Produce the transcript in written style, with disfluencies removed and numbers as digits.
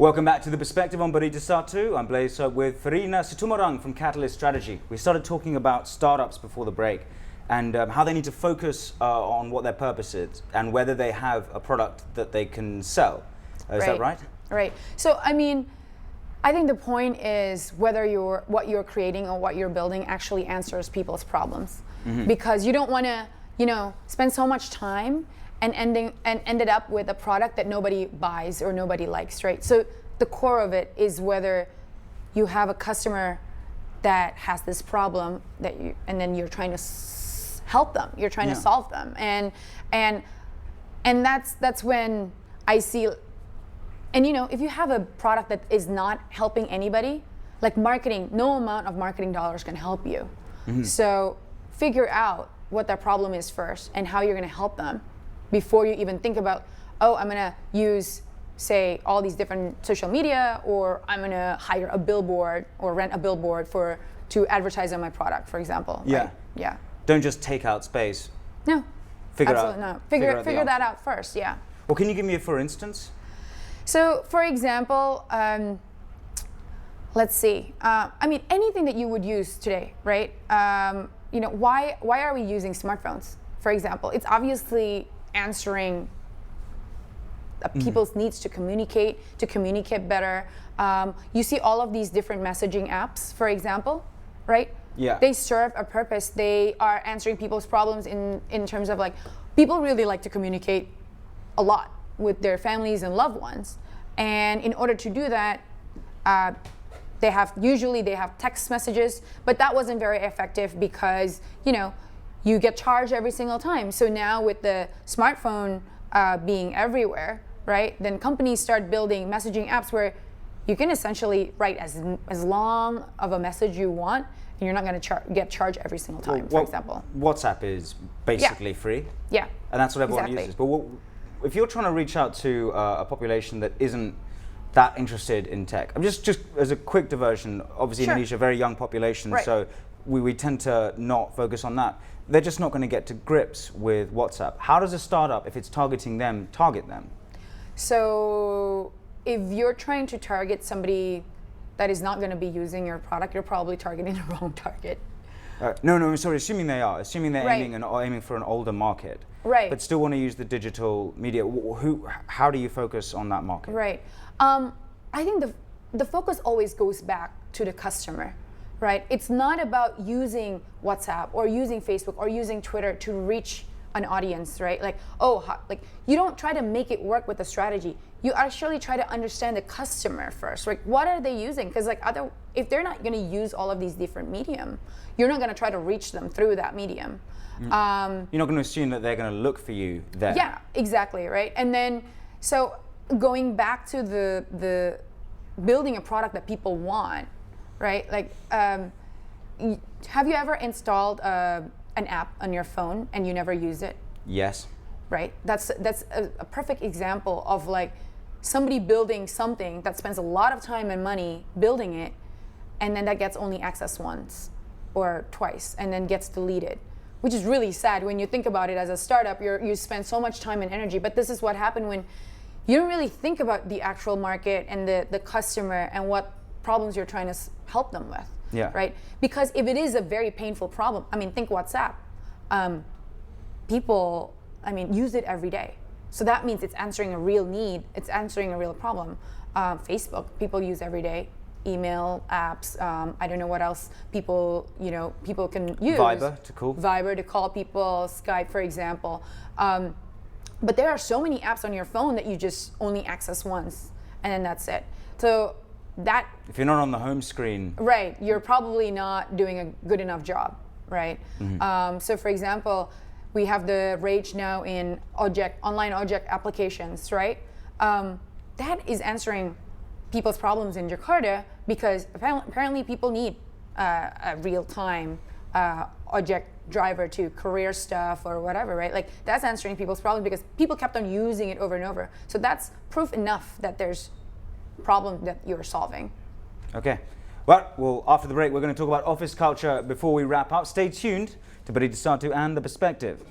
Welcome back to The Perspective on Barita Satu. I'm Blaise Hope with Farina Situmorang from Catalyst Strategy. We started talking about startups before the break and how they need to focus on what their purpose is and whether they have a product that they can sell. Is that right? Right. So, I mean, I think the point is whether what you're creating or what you're building actually answers people's problems. Mm-hmm. Because you don't want to, spend so much time and ended up with a product that nobody buys or nobody likes, right? So the core of it is whether you have a customer that has this problem and then you're trying to help them, you're trying to solve them, and that's when I see. And if you have a product that is not helping anybody, like marketing, no amount of marketing dollars can help you. Mm-hmm. So figure out what their problem is first and how you're going to help them before you even think about, I'm going to use, say, all these different social media, or I'm going to hire a billboard or rent a billboard to advertise on my product, for example. Yeah. Right? Yeah. Don't just take out space. No. Figure that out first. Yeah. Well, can you give me a for instance? So, for example, let's see. Anything that you would use today, right? Why are we using smartphones? For example, it's obviously answering people's needs to communicate better. You see all of these different messaging apps, for example, right? Yeah. They serve a purpose. They are answering people's problems in terms of, like, people really like to communicate a lot with their families and loved ones. And in order to do that, they have text messages, but that wasn't very effective because, you get charged every single time. So now with the smartphone being everywhere, right, then companies start building messaging apps where you can essentially write as long of a message you want, and you're not going to get charged every single time, for example. WhatsApp is basically free. Yeah. And that's what everyone uses. But if you're trying to reach out to a population that isn't that interested in tech, I'm just as a quick diversion, obviously Sure. Indonesia, a very young population, right. So we tend to not focus on that. They're just not going to get to grips with WhatsApp. How does a startup, if it's targeting them, target them? So if you're trying to target somebody that is not going to be using your product, you're probably targeting the wrong target. No, sorry, assuming they're right. aiming for an older market, right? But still want to use the digital media. How do you focus on that market? Right. I think the focus always goes back to the customer, right? It's not about using WhatsApp or using Facebook or using Twitter to reach an audience, right? Like you don't try to make it work with a strategy. You actually try to understand the customer first. Like, what are they using? Because if they're not going to use all of these different medium, you're not going to try to reach them through that medium. You're not going to assume that they're going to look for you there. Yeah, exactly, right? And then, so going back to the building a product that people want, right? Like, have you ever installed an app on your phone and you never use it? Yes. Right. That's a perfect example of, like, somebody building something that spends a lot of time and money building it, and then that gets only accessed once or twice and then gets deleted, which is really sad when you think about it. As a startup, you spend so much time and energy, but this is what happened when you don't really think about the actual market and the customer and what problems you're trying to help them with. Yeah. Right? Because if it is a very painful problem, think WhatsApp. People, use it every day. So that means it's answering a real need. It's answering a real problem. Facebook, people use every day. Email, apps, I don't know what else people can use. Viber to call people, Skype, for example. But there are so many apps on your phone that you just only access once, and then that's it. So that, if you're not on the home screen, right, you're probably not doing a good enough job, right? Mm-hmm. So for example, we have the rage now in online object applications, right? That is answering people's problems in Jakarta because apparently people need a real-time object driver to career stuff or whatever, right? Like, that's answering people's problems because people kept on using it over and over. So that's proof enough that there's a problem that you're solving. Okay. Well, after the break, we're going to talk about office culture before we wrap up. Stay tuned to Barita Satu and The Perspective.